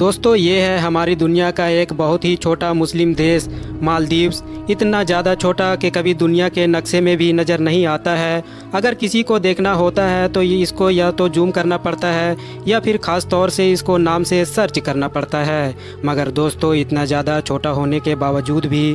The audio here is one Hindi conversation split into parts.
दोस्तों ये है हमारी दुनिया का एक बहुत ही छोटा मुस्लिम देश मालदीव्स। इतना ज़्यादा छोटा कि कभी दुनिया के नक्शे में भी नज़र नहीं आता है। अगर किसी को देखना होता है तो ये इसको या तो जूम करना पड़ता है या फिर ख़ास तौर से इसको नाम से सर्च करना पड़ता है। मगर दोस्तों इतना ज़्यादा छोटा होने के बावजूद भी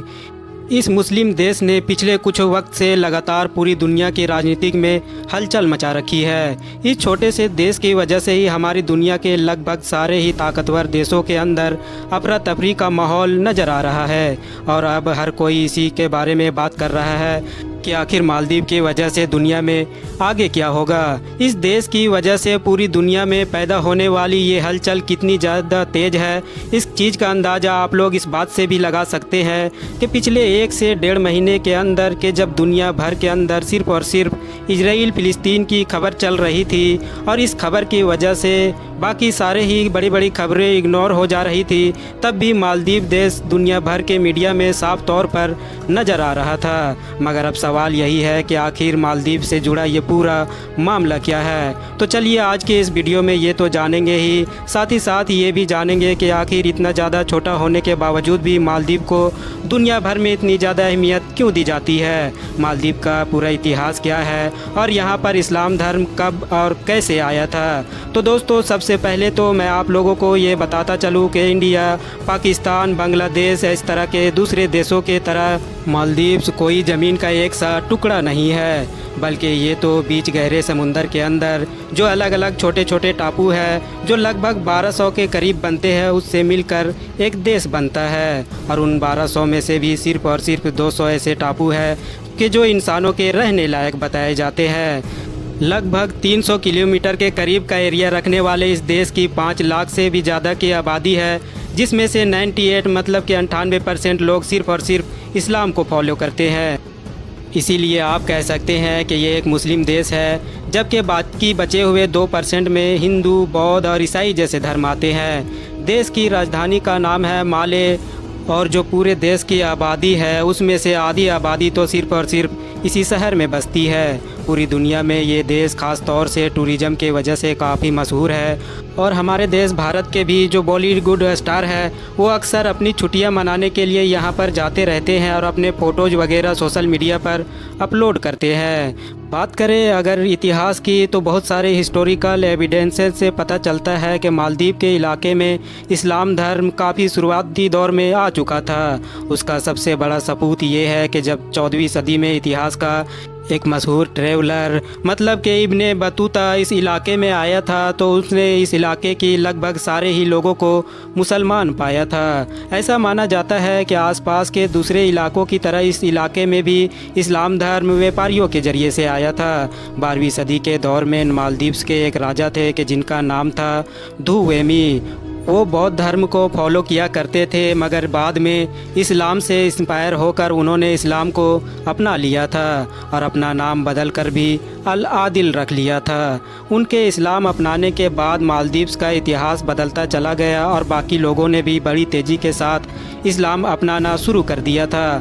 इस मुस्लिम देश ने पिछले कुछ वक्त से लगातार पूरी दुनिया की राजनीतिक में हलचल मचा रखी है। इस छोटे से देश की वजह से ही हमारी दुनिया के लगभग सारे ही ताकतवर देशों के अंदर अफरा तफरी का माहौल नज़र आ रहा है और अब हर कोई इसी के बारे में बात कर रहा है कि आखिर मालदीव की वजह से दुनिया में आगे क्या होगा। इस देश की वजह से पूरी दुनिया में पैदा होने वाली ये हलचल कितनी ज़्यादा तेज़ है, इस चीज़ का अंदाज़ा आप लोग इस बात से भी लगा सकते हैं कि पिछले 1 से 1.5 महीने के अंदर के जब दुनिया भर के अंदर सिर्फ़ और सिर्फ इजराइल फ़िलिस्तीन की खबर चल रही थी और इस खबर की वजह से बाकी सारे ही बड़ी बड़ी खबरें इग्नोर हो जा रही थी, तब भी मालदीव देश दुनिया भर के मीडिया में साफ तौर पर नज़र आ रहा था। मगर अब सवाल यही है कि आखिर मालदीव से जुड़ा ये पूरा मामला क्या है। तो चलिए आज के इस वीडियो में ये तो जानेंगे ही, साथ ही साथ ये भी जानेंगे कि आखिर इतना ज़्यादा छोटा होने के बावजूद भी मालदीव को दुनिया भर में इतनी ज़्यादा अहमियत क्यों दी जाती है, मालदीव का पूरा इतिहास क्या है और यहाँ पर इस्लाम धर्म कब और कैसे आया था। तो दोस्तों सबसे पहले तो मैं आप लोगों को ये बताता चलूँ कि इंडिया, पाकिस्तान, बांग्लादेश इस तरह के दूसरे देशों के तरह मालदीव्स कोई ज़मीन का एक सा टुकड़ा नहीं है, बल्कि ये तो बीच गहरे समुंदर के अंदर जो अलग अलग छोटे छोटे टापू है जो लगभग 1200 के करीब बनते हैं उससे मिलकर एक देश बनता है। और उन 1200 में से भी सिर्फ और सिर्फ 200 ऐसे टापू है कि जो इंसानों के रहने लायक बताए जाते हैं। लगभग 300 किलोमीटर के करीब का एरिया रखने वाले इस देश की 5 लाख से भी ज़्यादा की आबादी है, जिसमें से 98 मतलब कि 98% लोग सिर्फ़ और सिर्फ इस्लाम को फॉलो करते हैं। इसीलिए आप कह सकते हैं कि ये एक मुस्लिम देश है, जबकि बाकी बचे हुए 2% में हिंदू, बौद्ध और ईसाई जैसे धर्म आते हैं। देश की राजधानी का नाम है माले और जो पूरे देश की आबादी है उसमें से आधी आबादी तो सिर्फ़ और सिर्फ इसी शहर में बसती है। पूरी दुनिया में ये देश ख़ास तौर से टूरिज़्म के वजह से काफ़ी मशहूर है और हमारे देश भारत के भी जो बॉलीवुड स्टार है वो अक्सर अपनी छुट्टियां मनाने के लिए यहाँ पर जाते रहते हैं और अपने फ़ोटोज़ वगैरह सोशल मीडिया पर अपलोड करते हैं। बात करें अगर इतिहास की तो बहुत सारे हिस्टोरिकल एविडेंसेस से पता चलता है कि मालदीव के इलाके में इस्लाम धर्म काफ़ी शुरुआती दौर में आ चुका था। उसका सबसे बड़ा सबूत ये है कि जब 14वीं सदी में इतिहास का एक मशहूर ट्रेवलर मतलब कि इब्ने बतूता इस इलाके में आया था तो उसने इस इलाके की लगभग सारे ही लोगों को मुसलमान पाया था। ऐसा माना जाता है कि आसपास के दूसरे इलाकों की तरह इस इलाके में भी इस्लाम धर्म व्यापारियों के ज़रिए से आया था। 12वीं सदी के दौर में मालदीव्स के एक राजा थे कि जिनका नाम था धुवेमी। वो बौद्ध धर्म को फॉलो किया करते थे, मगर बाद में इस्लाम से इंस्पायर होकर उन्होंने इस्लाम को अपना लिया था और अपना नाम बदल कर भी अल आदिल रख लिया था। उनके इस्लाम अपनाने के बाद मालदीव्स का इतिहास बदलता चला गया और बाकी लोगों ने भी बड़ी तेज़ी के साथ इस्लाम अपनाना शुरू कर दिया था।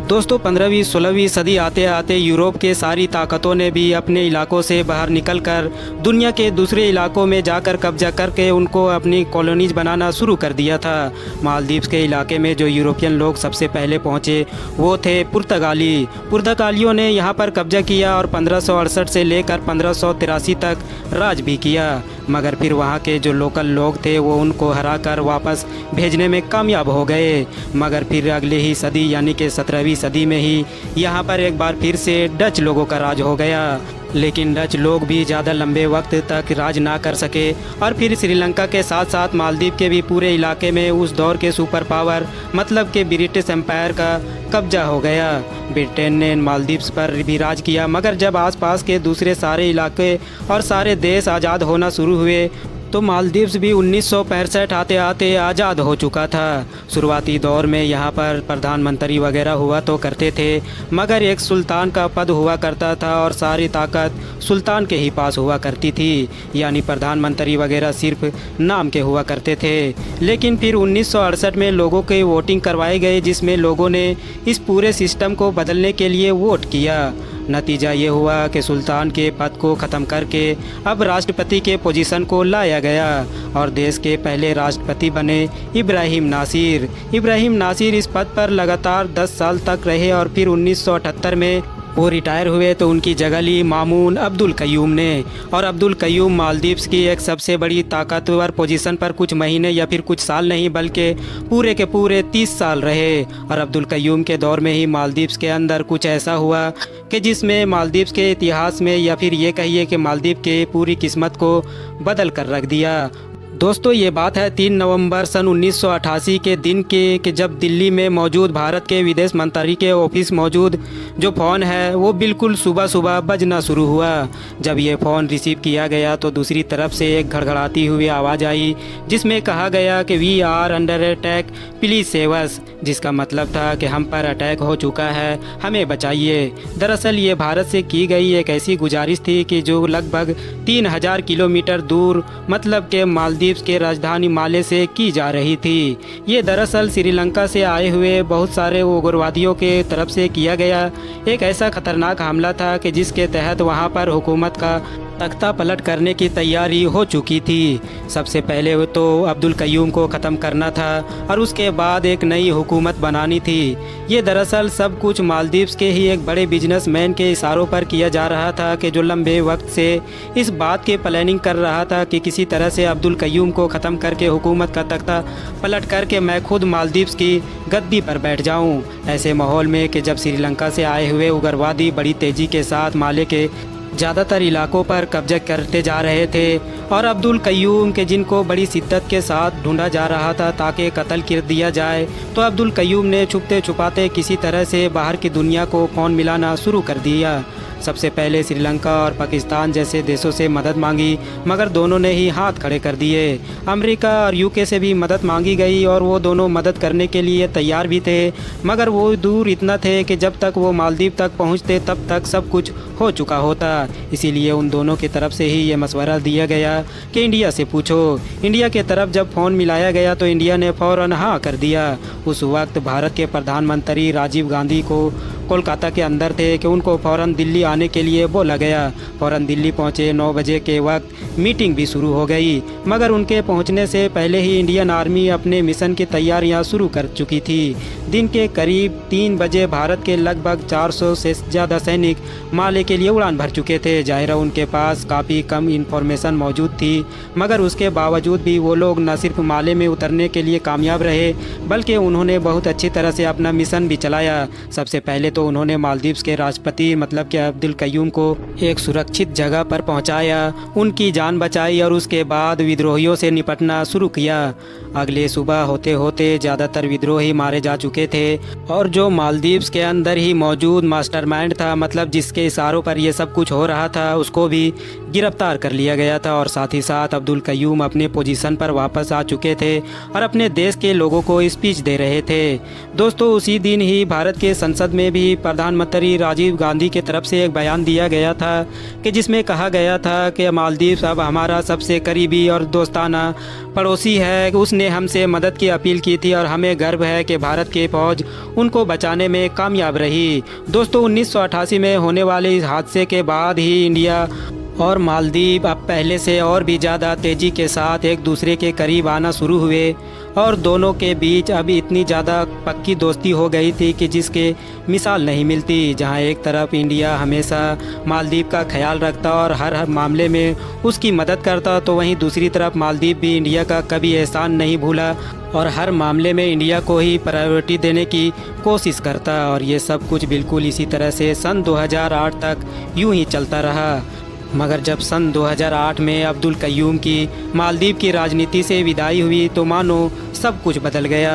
दोस्तों 15वीं 16वीं सदी आते आते यूरोप के सारी ताकतों ने भी अपने इलाकों से बाहर निकलकर दुनिया के दूसरे इलाकों में जाकर कब्जा करके उनको अपनी कॉलोनीज बनाना शुरू कर दिया था। मालदीव्स के इलाके में जो यूरोपियन लोग सबसे पहले पहुंचे वो थे पुर्तगाली। पुर्तगालियों ने यहां पर कब्जा किया और 1568 से लेकर 1583 तक राज भी किया, मगर फिर वहाँ के जो लोकल लोग थे वो उनको हराकर वापस भेजने में कामयाब हो गए। मगर फिर अगले ही सदी यानी कि 17वीं सदी में ही यहाँ पर एक बार फिर से डच लोगों का राज हो गया, लेकिन डच लोग भी ज़्यादा लंबे वक्त तक राज ना कर सके और फिर श्रीलंका के साथ साथ मालदीव के भी पूरे इलाके में उस दौर के सुपर पावर मतलब कि ब्रिटिश एम्पायर का कब्जा हो गया। ब्रिटेन ने मालदीव्स पर भी राज किया, मगर जब आसपास के दूसरे सारे इलाके और सारे देश आज़ाद होना शुरू हुए तो मालदीव्स भी 1965 आते आते आज़ाद हो चुका था। शुरुआती दौर में यहाँ पर प्रधानमंत्री वगैरह हुआ तो करते थे, मगर एक सुल्तान का पद हुआ करता था और सारी ताकत सुल्तान के ही पास हुआ करती थी, यानी प्रधानमंत्री वगैरह सिर्फ नाम के हुआ करते थे। लेकिन फिर 1968 में लोगों के वोटिंग करवाए गए, जिसमें लोगों ने इस पूरे सिस्टम को बदलने के लिए वोट किया। नतीजा ये हुआ कि सुल्तान के पद को ख़त्म करके अब राष्ट्रपति के पोजीशन को लाया गया और देश के पहले राष्ट्रपति बने इब्राहिम नासिर। इब्राहिम नासिर इस पद पर लगातार 10 साल तक रहे और फिर 1978 में वो रिटायर हुए तो उनकी जगह ली मामून अब्दुल कयूम ने। और अब्दुल कयूम मालदीव्स की एक सबसे बड़ी ताकतवर पोजीशन पर कुछ महीने या फिर कुछ साल नहीं बल्कि पूरे के पूरे 30 साल रहे। और अब्दुल कयूम के दौर में ही मालदीव्स के अंदर कुछ ऐसा हुआ कि जिसमें मालदीव्स के इतिहास में या फिर ये कहिए कि मालदीव के पूरी किस्मत को बदल कर रख दिया। दोस्तों ये बात है 3 नवंबर सन 1988 के दिन की कि जब दिल्ली में मौजूद भारत के विदेश मंत्री के ऑफिस मौजूद जो फ़ोन है वो बिल्कुल सुबह सुबह बजना शुरू हुआ। जब ये फ़ोन रिसीव किया गया तो दूसरी तरफ से एक घड़घड़ाती हुई आवाज़ आई जिसमें कहा गया कि we are under attack, please save us, जिसका मतलब था कि हम पर अटैक हो चुका है, हमें बचाइए। दरअसल ये भारत से की गई एक ऐसी गुजारिश थी कि जो लगभग 3000 किलोमीटर दूर मतलब के मालदीव के राजधानी माले से की जा रही थी। ये दरअसल श्रीलंका से आए हुए बहुत सारे उग्रवादियों के तरफ से किया गया एक ऐसा खतरनाक हमला था कि जिसके तहत वहां पर हुकूमत का तख्ता पलट करने की तैयारी हो चुकी थी। सबसे पहले तो अब्दुल कयूम को ख़त्म करना था और उसके बाद एक नई हुकूमत बनानी थी। ये दरअसल सब कुछ मालदीव्स के ही एक बड़े बिजनेसमैन के इशारों पर किया जा रहा था कि जो लंबे वक्त से इस बात की प्लानिंग कर रहा था कि किसी तरह से अब्दुल कयूम को ख़त्म करके हुकूमत का तख्ता पलट करके मैं खुद मालदीव्स की गद्दी पर बैठ जाऊं। ऐसे माहौल में कि जब श्रीलंका से आए हुए उग्रवादी बड़ी तेज़ी के साथ माले के ज़्यादातर इलाकों पर कब्जा करते जा रहे थे और अब्दुल कयूम के जिनको बड़ी शिद्दत के साथ ढूंढा जा रहा था ताकि कत्ल कर दिया जाए, तो अब्दुल कयूम ने छुपते छुपाते किसी तरह से बाहर की दुनिया को फ़ोन मिलाना शुरू कर दिया। सबसे पहले श्रीलंका और पाकिस्तान जैसे देशों से मदद मांगी मगर दोनों ने ही हाथ खड़े कर दिए। अमेरिका और यूके से भी मदद मांगी गई और वो दोनों मदद करने के लिए तैयार भी थे मगर वो दूर इतना थे कि जब तक वो मालदीव तक पहुंचते तब तक सब कुछ हो चुका होता। इसीलिए उन दोनों की तरफ से ही ये मशवरा दिया गया कि इंडिया से पूछो। इंडिया के तरफ जब फ़ोन मिलाया गया तो इंडिया ने फ़ौरन हाँ कर दिया। उस वक्त भारत के प्रधानमंत्री राजीव गांधी को कोलकाता के अंदर थे कि उनको फ़ौरन दिल्ली आने के लिए बोला गया। फ़ौरन दिल्ली पहुंचे। 9 बजे के वक्त मीटिंग भी शुरू हो गई मगर उनके पहुंचने से पहले ही इंडियन आर्मी अपने मिशन की तैयारियां शुरू कर चुकी थी। दिन के करीब 3 बजे भारत के लगभग 400 से ज़्यादा सैनिक माले के लिए उड़ान भर चुके थे। ज़ाहिर उनके पास काफ़ी कम इंफॉर्मेशन मौजूद थी मगर उसके बावजूद भी वो लोग न सिर्फ माले में उतरने के लिए कामयाब रहे बल्कि उन्होंने बहुत अच्छी तरह से अपना मिशन भी चलाया। सबसे पहले तो उन्होंने मालदीव्स के राष्ट्रपति मतलब कि अब्दुल कयूम को एक सुरक्षित जगह पर पहुंचाया, उनकी जान बचाई और उसके बाद विद्रोहियों से निपटना शुरू किया। अगले सुबह होते होते ज़्यादातर विद्रोही मारे जा चुके थे और जो मालदीव्स के अंदर ही मौजूद मास्टरमाइंड था मतलब जिसके इशारों पर यह सब कुछ हो रहा था उसको भी गिरफ्तार कर लिया गया था। और साथ ही साथ अब्दुल कयूम अपने पोजीशन पर वापस आ चुके थे और अपने देश के लोगों को स्पीच दे रहे थे। दोस्तों उसी दिन ही भारत के संसद में भी प्रधानमंत्री राजीव गांधी की तरफ से एक बयान दिया गया था कि जिसमें कहा गया था कि मालदीव अब हमारा सबसे करीबी और दोस्ताना पड़ोसी है। उसने हमसे मदद की अपील की थी और हमें गर्व है कि भारत की फ़ौज उनको बचाने में कामयाब रही। दोस्तों 1988 में होने वाले इस हादसे के बाद ही इंडिया और मालदीव अब पहले से और भी ज़्यादा तेज़ी के साथ एक दूसरे के करीब आना शुरू हुए और दोनों के बीच अभी इतनी ज़्यादा पक्की दोस्ती हो गई थी कि जिसके मिसाल नहीं मिलती। जहां एक तरफ इंडिया हमेशा मालदीव का ख्याल रखता और हर मामले में उसकी मदद करता तो वहीं दूसरी तरफ मालदीव भी इंडिया का कभी एहसान नहीं भूला और हर मामले में इंडिया को ही प्रायोरिटी देने की कोशिश करता। और ये सब कुछ बिल्कुल इसी तरह से सन 2008 तक यूं ही चलता रहा। मगर जब सन 2008 में अब्दुल कयूम की मालदीव की राजनीति से विदाई हुई तो मानो सब कुछ बदल गया।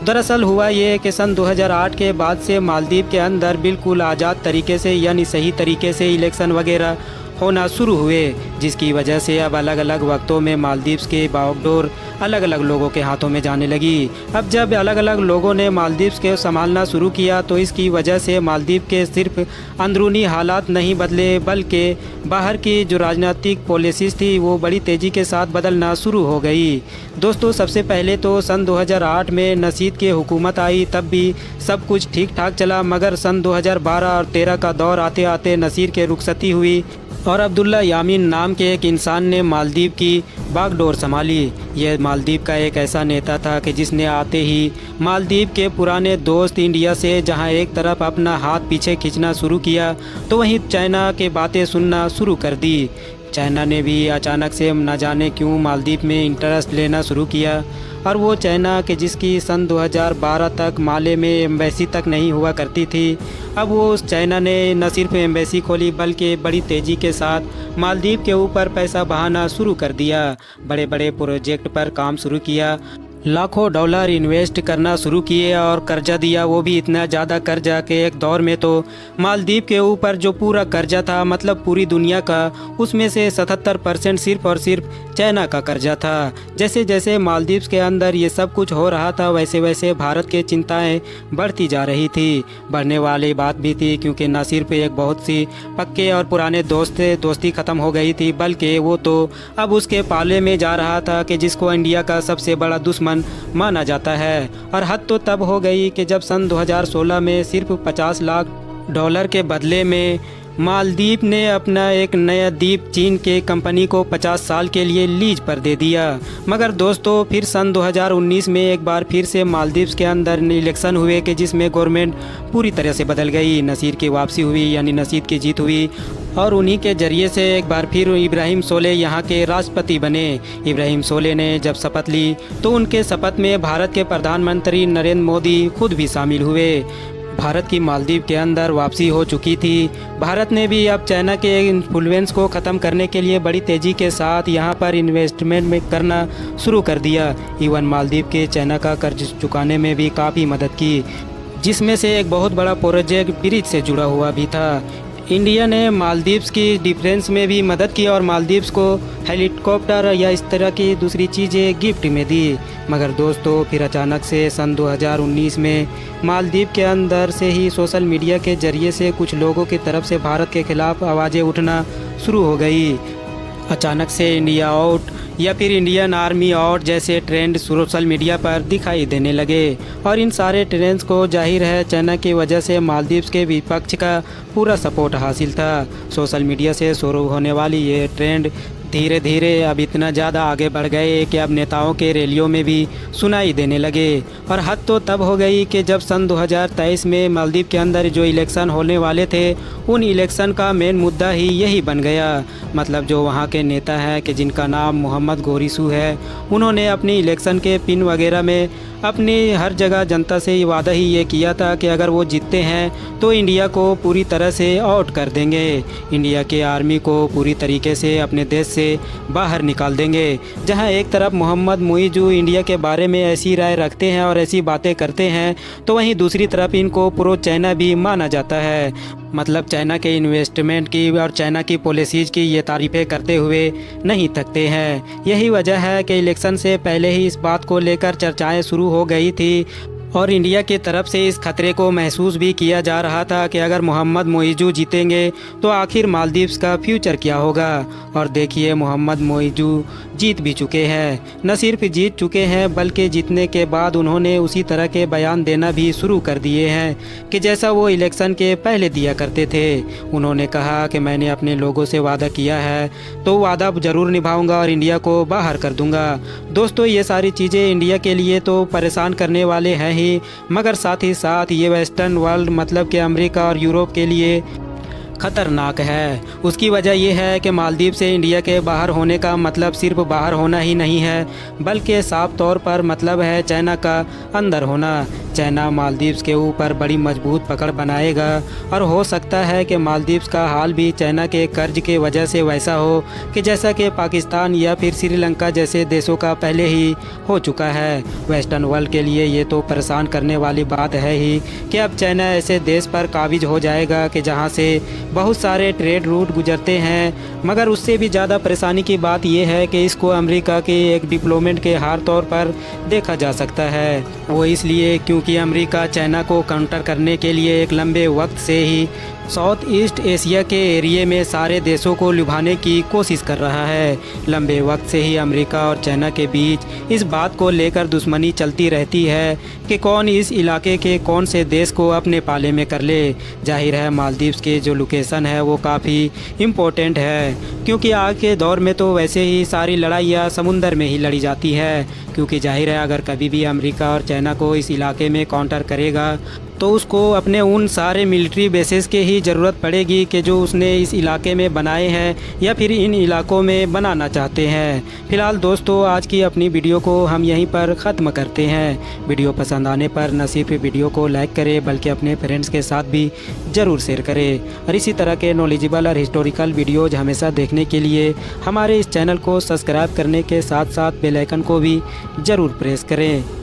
दरअसल हुआ ये कि सन 2008 के बाद से मालदीव के अंदर बिल्कुल आज़ाद तरीके से यानी सही तरीके से इलेक्शन वगैरह होना शुरू हुए, जिसकी वजह से अब अलग अलग वक्तों में मालदीव्स के बागडोर अलग अलग लोगों के हाथों में जाने लगी। अब जब अलग अलग लोगों ने मालदीव्स के संभालना शुरू किया तो इसकी वजह से मालदीव के सिर्फ अंदरूनी हालात नहीं बदले, बल्कि बाहर की जो राजनीतिक पॉलिसीज़ थी वो बड़ी तेज़ी के साथ बदलना शुरू हो गई। दोस्तों, सबसे पहले तो सन 2008 में नशीद की हुकूमत आई, तब भी सब कुछ ठीक ठाक चला, मगर सन 2012 और 13 का दौर आते आते नसीर के रुखसती हुई और अब्दुल्ला यामीन नाम के एक इंसान ने मालदीव की बागडोर संभाली। यह मालदीव का एक ऐसा नेता था कि जिसने आते ही मालदीव के पुराने दोस्त इंडिया से जहां एक तरफ अपना हाथ पीछे खींचना शुरू किया तो वहीं चाइना के बातें सुनना शुरू कर दी। चाइना ने भी अचानक से न जाने क्यों मालदीव में इंटरेस्ट लेना शुरू किया, और वो चाइना के जिसकी सन 2012 तक माले में एम्बेसी तक नहीं हुआ करती थी, अब वो उस चाइना ने न सिर्फ एम्बेसी खोली बल्कि बड़ी तेज़ी के साथ मालदीव के ऊपर पैसा बहाना शुरू कर दिया। बड़े बड़े प्रोजेक्ट पर काम शुरू किया, लाखों डॉलर इन्वेस्ट करना शुरू किए और कर्जा दिया, वो भी इतना ज़्यादा कर्जा कि एक दौर में तो मालदीव के ऊपर जो पूरा कर्जा था, मतलब पूरी दुनिया का, उसमें से 77% सिर्फ और सिर्फ चाइना का कर्जा था। जैसे जैसे मालदीव के अंदर ये सब कुछ हो रहा था वैसे वैसे भारत के चिंताएं बढ़ती जा रही थी। बढ़ने वाली बात भी थी क्योंकि न सिर्फ एक बहुत सी पक्के और पुराने दोस्ती ख़त्म हो गई थी, बल्कि वो तो अब उसके पाले में जा रहा था कि जिसको इंडिया का सबसे बड़ा दुश्मन माना जाता है। और हद तो तब हो गई कि जब सन 2016 में सिर्फ 50 लाख डॉलर के बदले में मालदीव ने अपना एक नया द्वीप चीन के कंपनी को 50 साल के लिए लीज पर दे दिया। मगर दोस्तों, फिर सन 2019 में एक बार फिर से मालदीव के अंदर इलेक्शन हुए कि जिसमें गवर्नमेंट पूरी तरह से बदल गई। नसीर की वापसी हुई, यानी नसीद की जीत हुई, और उन्हीं के जरिए से एक बार फिर इब्राहिम सोले यहाँ के राष्ट्रपति बने। इब्राहिम सोले ने जब शपथ ली तो उनके शपथ में भारत के प्रधानमंत्री नरेंद्र मोदी खुद भी शामिल हुए। भारत की मालदीव के अंदर वापसी हो चुकी थी। भारत ने भी अब चाइना के इन्फ्लुएंस को ख़त्म करने के लिए बड़ी तेज़ी के साथ यहाँ पर इन्वेस्टमेंट में करना शुरू कर दिया। इवन मालदीव के चाइना का कर्ज चुकाने में भी काफ़ी मदद की, जिसमें से एक बहुत बड़ा प्रोजेक्ट ब्रिज से जुड़ा हुआ भी था। इंडिया ने मालदीव्स की डिफेंस में भी मदद की और मालदीव्स को हेलीकॉप्टर या इस तरह की दूसरी चीज़ें गिफ्ट में दी। मगर दोस्तों, फिर अचानक से सन 2019 में मालदीव के अंदर से ही सोशल मीडिया के ज़रिए से कुछ लोगों की तरफ से भारत के ख़िलाफ़ आवाज़ें उठना शुरू हो गई। अचानक से इंडिया आउट या फिर इंडियन आर्मी आउट जैसे ट्रेंड सोशल मीडिया पर दिखाई देने लगे, और इन सारे ट्रेंड्स को जाहिर है चाइना की वजह से मालदीव के विपक्ष का पूरा सपोर्ट हासिल था। सोशल मीडिया से शुरू होने वाली ये ट्रेंड धीरे धीरे अब इतना ज़्यादा आगे बढ़ गए कि अब नेताओं के रैलियों में भी सुनाई देने लगे। और हद तो तब हो गई कि जब सन 2023 में मालदीव के अंदर जो इलेक्शन होने वाले थे, उन इलेक्शन का मेन मुद्दा ही यही बन गया। मतलब जो वहाँ के नेता हैं कि जिनका नाम मोहम्मद गोरिसू है, उन्होंने अपनी इलेक्शन के पिन वगैरह में अपनी हर जगह जनता से ये वादा ही ये किया था कि अगर वो जीतते हैं तो इंडिया को पूरी तरह से आउट कर देंगे, इंडिया के आर्मी को पूरी तरीके से अपने देश से बाहर निकाल देंगे। जहां एक तरफ मोहम्मद मुइज़ू इंडिया के बारे में ऐसी राय रखते हैं और ऐसी बातें करते हैं, तो वहीं दूसरी तरफ इनको प्रो चाइना भी माना जाता है। मतलब चाइना के इन्वेस्टमेंट की और चाइना की पॉलिसीज़ की ये तारीफ़ें करते हुए नहीं थकते हैं। यही वजह है कि इलेक्शन से पहले ही इस बात को लेकर चर्चाएं शुरू हो गई थी और इंडिया की तरफ से इस खतरे को महसूस भी किया जा रहा था कि अगर मोहम्मद मुइज़ू जीतेंगे तो आखिर मालदीव्स का फ्यूचर क्या होगा। और देखिए, मोहम्मद मुइज़ू जीत भी चुके हैं। न सिर्फ जीत चुके हैं बल्कि जीतने के बाद उन्होंने उसी तरह के बयान देना भी शुरू कर दिए हैं कि जैसा वो इलेक्शन के पहले दिया करते थे। उन्होंने कहा कि मैंने अपने लोगों से वादा किया है तो वादा ज़रूर निभाऊंगा और इंडिया को बाहर कर दूंगा। दोस्तों, ये सारी चीज़ें इंडिया के लिए तो परेशान करने वाले हैं ही, मगर साथ ही साथ ये वेस्टर्न वर्ल्ड मतलब कि अमेरिका और यूरोप के लिए खतरनाक है। उसकी वजह यह है कि मालदीव से इंडिया के बाहर होने का मतलब सिर्फ बाहर होना ही नहीं है, बल्कि साफ तौर पर मतलब है चाइना का अंदर होना। चाइना मालदीव्स के ऊपर बड़ी मजबूत पकड़ बनाएगा और हो सकता है कि मालदीव्स का हाल भी चाइना के कर्ज के वजह से वैसा हो कि जैसा कि पाकिस्तान या फिर श्रीलंका जैसे देशों का पहले ही हो चुका है। वेस्टर्न वर्ल्ड के लिए ये तो परेशान करने वाली बात है ही कि अब चाइना ऐसे देश पर काबिज हो जाएगा कि जहाँ से बहुत सारे ट्रेड रूट गुजरते हैं। मगर उससे भी ज़्यादा परेशानी की बात यह है कि इसको अमेरिका के एक डिप्लोमेट के हार तौर पर देखा जा सकता है। वो इसलिए क्योंकि अमेरिका चाइना को काउंटर करने के लिए एक लंबे वक्त से ही साउथ ईस्ट एशिया के एरिया में सारे देशों को लुभाने की कोशिश कर रहा है। लंबे वक्त से ही अमेरिका और चाइना के बीच इस बात को लेकर दुश्मनी चलती रहती है कि कौन इस इलाके के कौन से देश को अपने पाले में कर ले। जाहिर है मालदीव्स के जो लोकेशन है वो काफ़ी इम्पोर्टेंट है, क्योंकि आज के दौर में तो वैसे ही सारी लड़ाइयाँ समुंदर में ही लड़ी जाती है। क्योंकि जाहिर है अगर कभी भी अमेरिका और चाइना को इस इलाके में काउंटर करेगा तो उसको अपने उन सारे मिलिट्री बेसेस के ही ज़रूरत पड़ेगी कि जो उसने इस इलाके में बनाए हैं या फिर इन इलाकों में बनाना चाहते हैं। फ़िलहाल दोस्तों आज की अपनी वीडियो को हम यहीं पर ख़त्म करते हैं। वीडियो पसंद आने पर न सिर्फ वीडियो को लाइक करें बल्कि अपने फ्रेंड्स के साथ भी ज़रूर शेयर करें। और इसी तरह के नॉलेजेबल और हिस्टोरिकल वीडियोज़ हमेशा देखने के लिए हमारे इस चैनल को सब्सक्राइब करने के साथ साथ बेल आइकन को भी ज़रूर प्रेस करें।